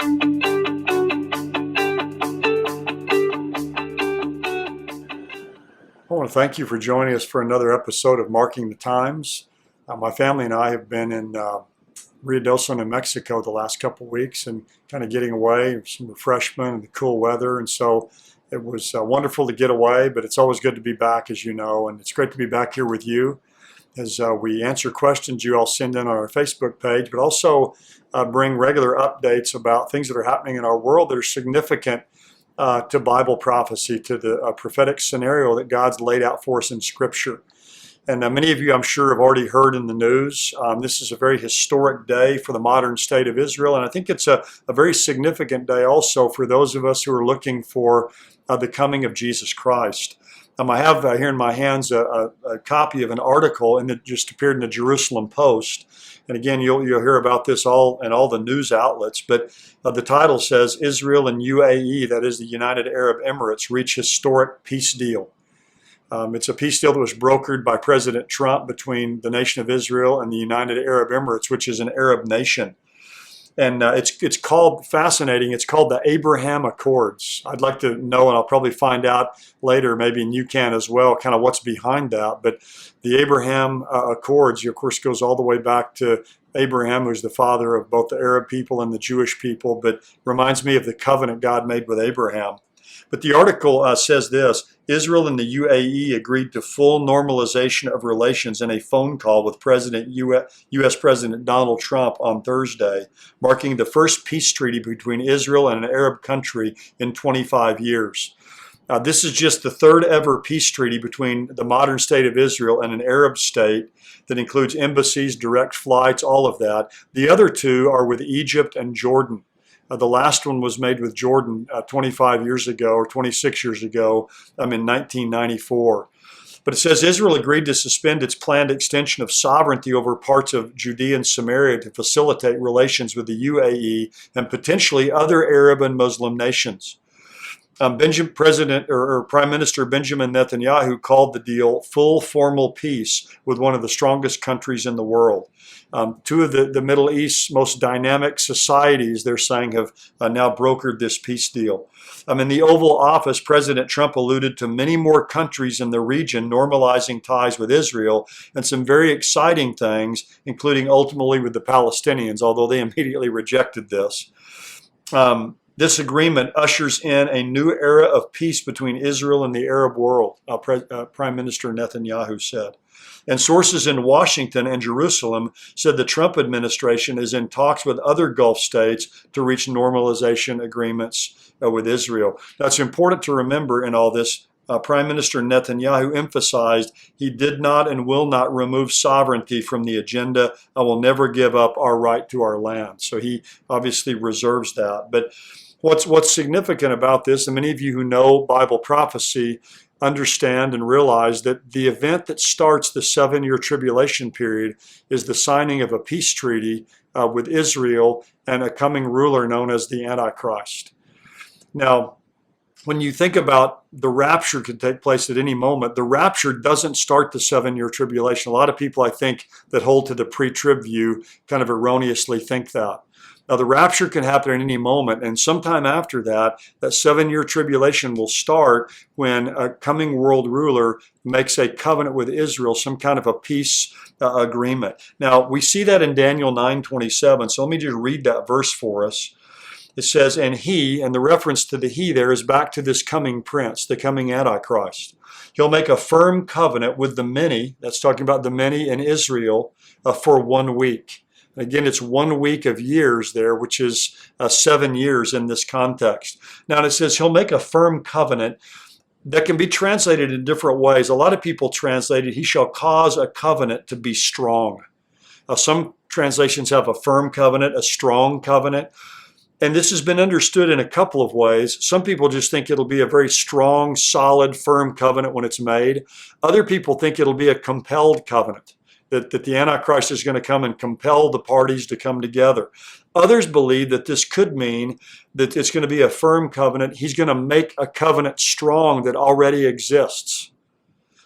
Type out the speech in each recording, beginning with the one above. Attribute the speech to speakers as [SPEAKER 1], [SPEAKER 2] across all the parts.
[SPEAKER 1] I want to thank you for joining us for another episode of Marking the Times. My family and I have been in Ruidoso, New Mexico the last couple of weeks and kind of getting away, some refreshment and the cool weather. And so it was wonderful to get away, but it's always good to be back, as you know. And it's great to be back here with you as we answer questions you all send in on our Facebook page, but also bring regular updates about things that are happening in our world that are significant to Bible prophecy, to the prophetic scenario that God's laid out for us in Scripture. And many of you, I'm sure, have already heard in the news. This is a very historic day for the modern state of Israel, and I think it's a very significant day also for those of us who are looking for the coming of Jesus Christ. I have here in my hands a copy of an article, and it just appeared in the Jerusalem Post. And again, you'll hear about this all in all the news outlets. But the title says, Israel and UAE, that is the United Arab Emirates, reach historic peace deal. It's a peace deal that was brokered by President Trump between the nation of Israel and the United Arab Emirates, which is an Arab nation. And it's called, fascinating, it's called the Abraham Accords. I'd like to know, and I'll probably find out later, maybe, and you can as well, kind of what's behind that. But the Abraham Accords, of course, goes all the way back to Abraham, who's the father of both the Arab people and the Jewish people, but reminds me of the covenant God made with Abraham. But the article says this: Israel and the UAE agreed to full normalization of relations in a phone call with U.S. President Donald Trump on Thursday, marking the first peace treaty between Israel and an Arab country in 25 years. This is just the third ever peace treaty between the modern state of Israel and an Arab state that includes embassies, direct flights, all of that. The other two are with Egypt and Jordan. The last one was made with Jordan 25 years ago, or 26 years ago, in 1994. But it says Israel agreed to suspend its planned extension of sovereignty over parts of Judea and Samaria to facilitate relations with the UAE and potentially other Arab and Muslim nations. Prime Minister Benjamin Netanyahu called the deal full formal peace with one of the strongest countries in the world. Two of the Middle East's most dynamic societies, they're saying, have now brokered this peace deal. In the Oval Office, President Trump alluded to many more countries in the region normalizing ties with Israel, and some very exciting things, including ultimately with the Palestinians, although they immediately rejected this. This agreement ushers in a new era of peace between Israel and the Arab world, Prime Minister Netanyahu said. And sources in Washington and Jerusalem said the Trump administration is in talks with other Gulf states to reach normalization agreements with Israel. Now, it's important to remember in all this, Prime Minister Netanyahu emphasized he did not and will not remove sovereignty from the agenda. I will never give up our right to our land. So he obviously reserves that. But what's significant about this, and many of you who know Bible prophecy understand and realize that the event that starts the 7-year tribulation period is the signing of a peace treaty with Israel and a coming ruler known as the Antichrist. Now, when you think about the rapture could take place at any moment, the rapture doesn't start the 7-year tribulation. A lot of people, I think, that hold to the pre-trib view kind of erroneously think that. Now, the rapture can happen at any moment, and sometime after that, that 7-year tribulation will start when a coming world ruler makes a covenant with Israel, some kind of a peace agreement. Now, we see that in Daniel 9:27, so let me just read that verse for us. It says, and he, and the reference to the he there is back to this coming prince, the coming Antichrist. He'll make a firm covenant with the many, that's talking about the many in Israel, for 1 week. Again, it's 1 week of years there, which is 7 years in this context. Now, it says he'll make a firm covenant that can be translated in different ways. A lot of people translate it, he shall cause a covenant to be strong. Some translations have a firm covenant, a strong covenant. And this has been understood in a couple of ways. Some people just think it'll be a very strong, solid, firm covenant when it's made. Other people think it'll be a compelled covenant, that the Antichrist is going to come and compel the parties to come together. Others believe that this could mean that it's going to be a firm covenant. He's going to make a covenant strong that already exists.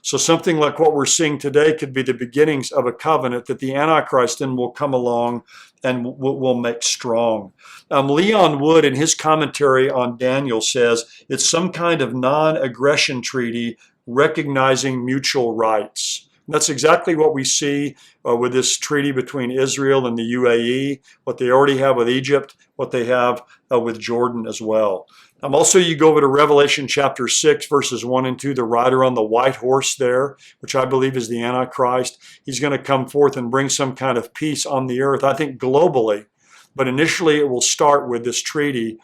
[SPEAKER 1] So something like what we're seeing today could be the beginnings of a covenant that the Antichrist then will come along and will make strong. Leon Wood, in his commentary on Daniel, says it's some kind of non-aggression treaty recognizing mutual rights. And that's exactly what we see with this treaty between Israel and the UAE, what they already have with Egypt, what they have with Jordan as well. Also, you go over to Revelation chapter 6, verses 1 and 2, the rider on the white horse there, which I believe is the Antichrist. He's going to come forth and bring some kind of peace on the earth, I think globally. But initially, it will start with this treaty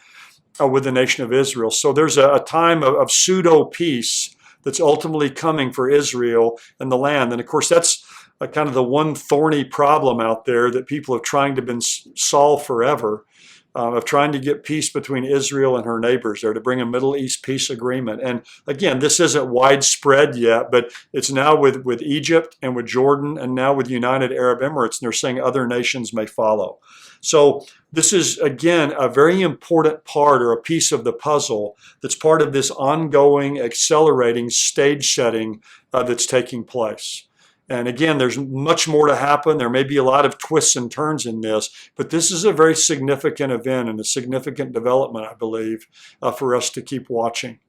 [SPEAKER 1] with the nation of Israel. So there's a time of pseudo-peace that's ultimately coming for Israel and the land. And of course, that's kind of the one thorny problem out there that people have trying to solve forever. Of trying to get peace between Israel and her neighbors there, to bring a Middle East peace agreement. And again, this isn't widespread yet, but it's now with Egypt and with Jordan and now with United Arab Emirates, and they're saying other nations may follow. So this is, again, a very important part or a piece of the puzzle that's part of this ongoing, accelerating stage setting that's taking place. And again, there's much more to happen. There may be a lot of twists and turns in this, but this is a very significant event and a significant development, I believe, for us to keep watching.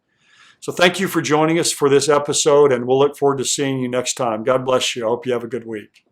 [SPEAKER 1] So thank you for joining us for this episode, and we'll look forward to seeing you next time. God bless you. I hope you have a good week.